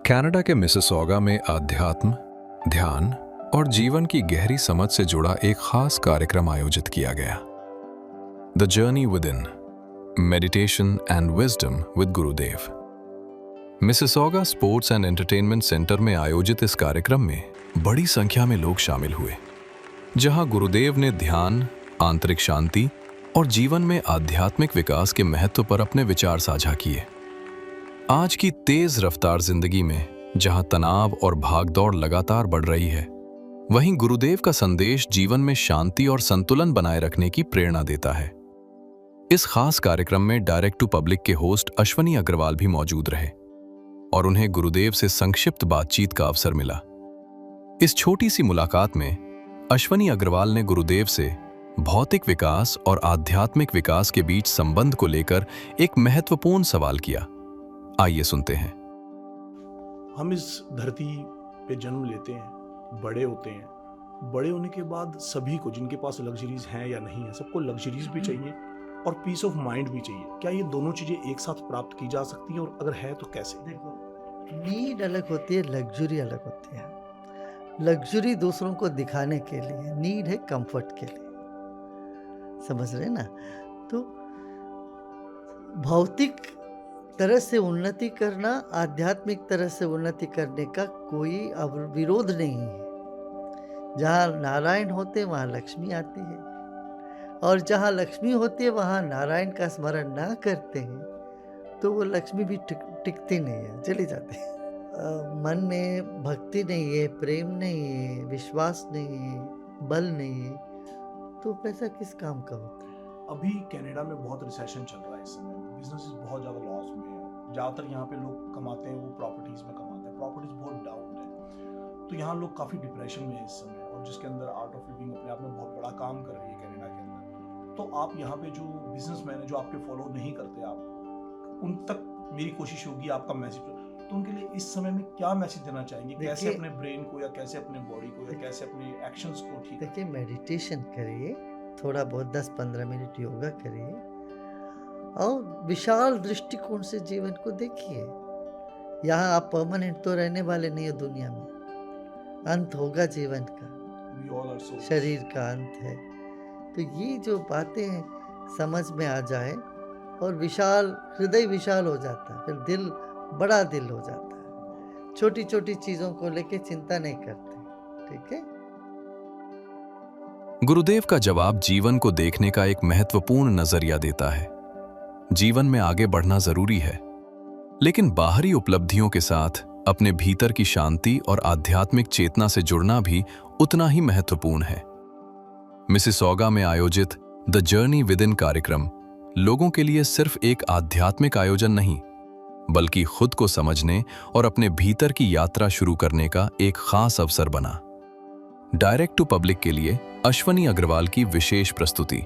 Canada के Mississauga में आध्यात्म, ध्यान और जीवन की गहरी समझ से जुड़ा एक खास कार्यक्रम आयोजित किया गया। The journey within, meditation and wisdom with Gurudev. Mississauga sports and entertainment centre में आयोजित इस कार्यक्रम में बड़ी संख्या में लोग शामिल हुए, जहां गुरुदेव ने ध्यान, आंतरिक शांति और जीवन में आध्यात्मिक विकास के महत्व पर अपने विचार साझा किए। आज की तेज रफ्तार जिंदगी में जहां तनाव और भागदौड़ लगातार बढ़ रही है, वहीं गुरुदेव का संदेश जीवन में शांति और संतुलन बनाए रखने की प्रेरणा देता है। इस खास कार्यक्रम में डायरेक्ट टू पब्लिक के होस्ट अश्वनी अग्रवाल भी मौजूद रहे और उन्हें गुरुदेव से संक्षिप्त बातचीत का अवसर मिला। इस छोटी सी मुलाकात में अश्वनी अग्रवाल ने गुरुदेव से भौतिक विकास और आध्यात्मिक विकास के बीच संबंध को लेकर एक महत्वपूर्ण सवाल किया। आइए सुनते हैं। हम इस धरती पे जन्म लेते हैं, बड़े होते हैं। बड़े होने के बाद सभी को, जिनके पास लग्जरीज हैं या नहीं है, सबको लग्जरीज भी चाहिए और पीस ऑफ माइंड भी चाहिए। क्या ये दोनों चीजें एक साथ प्राप्त की जा सकती हैं, और अगर है तो कैसे? देखो, नीड अलग होती है, लग्जरी अलग होती है। लग्जरी दूसरों को दिखाने के लिए, नीड है कंफर्ट के लिए। समझ रहे ना? तो भौतिक तरह से उन्नति करना, आध्यात्मिक तरह से उन्नति करने का कोई विरोध नहीं है। जहाँ नारायण होते वहाँ लक्ष्मी आती है, और जहाँ लक्ष्मी होती है वहाँ नारायण का स्मरण ना करते हैं तो वो लक्ष्मी भी टिकती नहीं है, चली जाती है। मन में भक्ति नहीं है, प्रेम नहीं है, विश्वास नहीं है, बल नहीं है, तो पैसा किस काम का होता है? अभी कनाडा में बहुत रिसेशन चल रहा है इस समय। बिजनेस बहुत ज़्यादा लॉस में है। ज़्यादातर यहाँ पे लोग कमाते हैं, वो प्रॉपर्टीज़ में कमाते हैं। प्रॉपर्टीज़ बहुत डाउन है, तो यहाँ लोग काफ़ी डिप्रेशन में है इस समय, और जिसके अंदर आर्ट ऑफ लिविंग अपने आप में बहुत बड़ा काम कर रही है कनाडा के अंदर। तो आप यहाँ पे जो बिजनेसमैन है, जो आपके फॉलो नहीं करते, आप उन तक मेरी कोशिश होगी आपका मैसेज, तो उनके लिए इस समय में क्या मैसेज देना चाहेंगे? कैसे अपने ब्रेन को, या कैसे अपने बॉडी को, या कैसे अपने एक्शंस को ठीक? देखिए, मेडिटेशन करिए, थोड़ा बहुत 10-15 मिनट योगा करिए और विशाल दृष्टिकोण से जीवन को देखिए। यहाँ आप परमानेंट तो रहने वाले नहीं हो दुनिया में, अंत होगा जीवन का, शरीर का अंत है। तो ये जो बातें समझ में आ जाए और विशाल हृदय विशाल हो जाता है, फिर दिल बड़ा दिल हो जाता है। छोटी छोटी चीज़ों को लेके चिंता नहीं करते। ठीक है? गुरुदेव का जवाब जीवन को देखने का एक महत्वपूर्ण नजरिया देता है। जीवन में आगे बढ़ना जरूरी है, लेकिन बाहरी उपलब्धियों के साथ अपने भीतर की शांति और आध्यात्मिक चेतना से जुड़ना भी उतना ही महत्वपूर्ण है। मिसिसॉगा में आयोजित द जर्नी विद इन कार्यक्रम लोगों के लिए सिर्फ एक आध्यात्मिक आयोजन नहीं, बल्कि खुद को समझने और अपने भीतर की यात्रा शुरू करने का एक खास अवसर बना। डायरेक्ट टू पब्लिक के लिए अश्वनी अग्रवाल की विशेष प्रस्तुति।